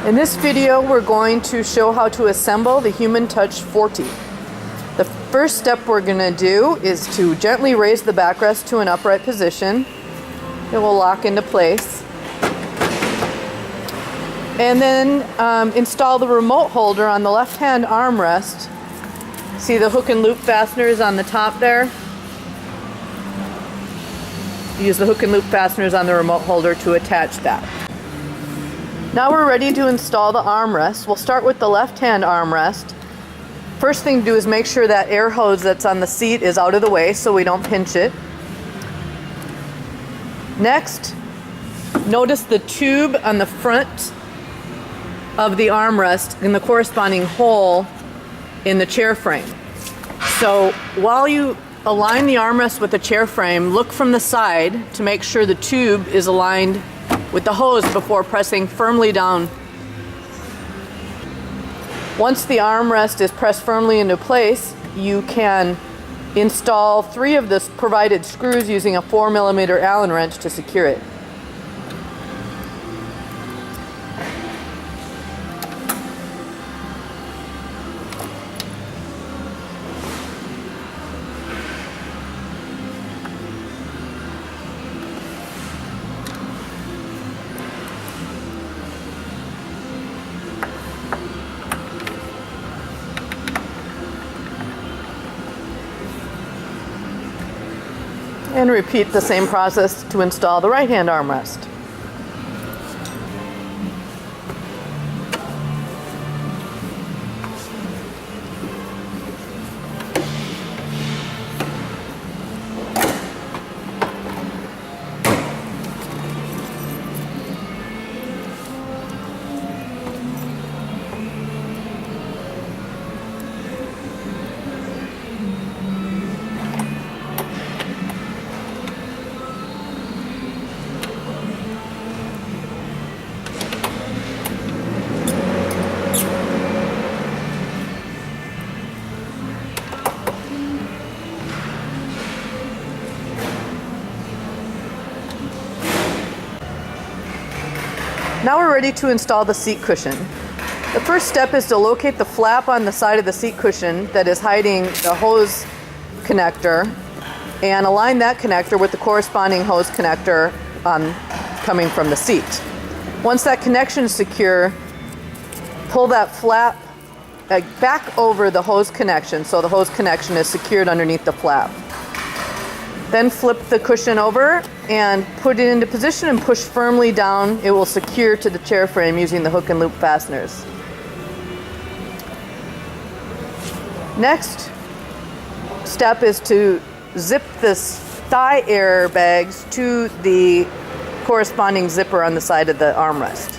In this video, we're going to show how to assemble the Human Touch Forti. The first step we're going to do is to gently raise the backrest to an upright position. It will lock into place. And then install the remote holder on the left-hand armrest. See the hook and loop fasteners on the top there? Use the hook and loop fasteners on the remote holder to attach that. Now we're ready to install the armrest. We'll start with the left-hand armrest. First thing to do is make sure that air hose that's on the seat is out of the way so we don't pinch it. Next, notice the tube on the front of the armrest in the corresponding hole in the chair frame. So while you align the armrest with the chair frame, look from the side to make sure the tube is aligned with the hose before pressing firmly down. Once the armrest is pressed firmly into place, you can install 3 of the provided screws using a 4mm Allen wrench to secure it. And repeat the same process to install the right-hand armrest. Now we're ready to install the seat cushion. The first step is to locate the flap on the side of the seat cushion that is hiding the hose connector and align that connector with the corresponding hose connector coming from the seat. Once that connection is secure, pull that flap back over the hose connection so the hose connection is secured underneath the flap. Then flip the cushion over and put it into position and push firmly down. It will secure to the chair frame using the hook and loop fasteners. Next step is to zip the thigh airbags to the corresponding zipper on the side of the armrest.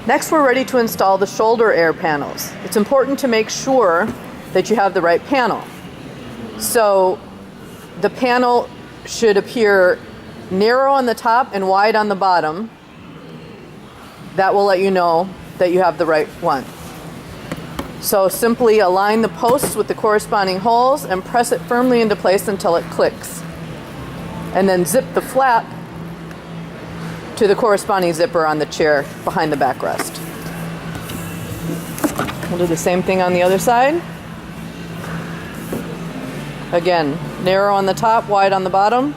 Next, we're ready to install the shoulder air panels. It's important to make sure that you have the right panel. So the panel should appear narrow on the top and wide on the bottom. That will let you know that you have the right one. So simply align the posts with the corresponding holes and press it firmly into place until it clicks. And then zip the flap to the corresponding zipper on the chair behind the backrest. We'll do the same thing on the other side. Again, narrow on the top, wide on the bottom.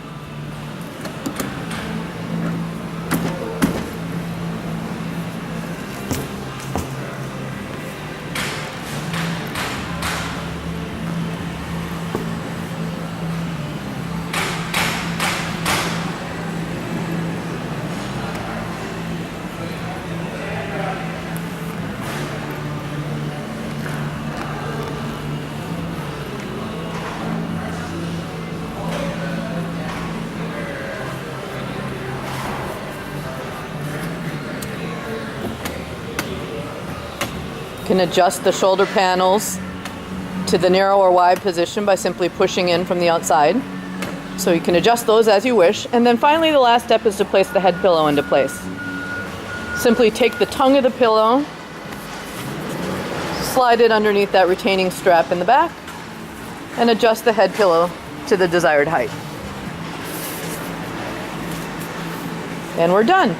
Can adjust the shoulder panels to the narrow or wide position by simply pushing in from the outside. So you can adjust those as you wish. And then finally, the last step is to place the head pillow into place. Simply take the tongue of the pillow, slide it underneath that retaining strap in the back, and adjust the head pillow to the desired height. And we're done.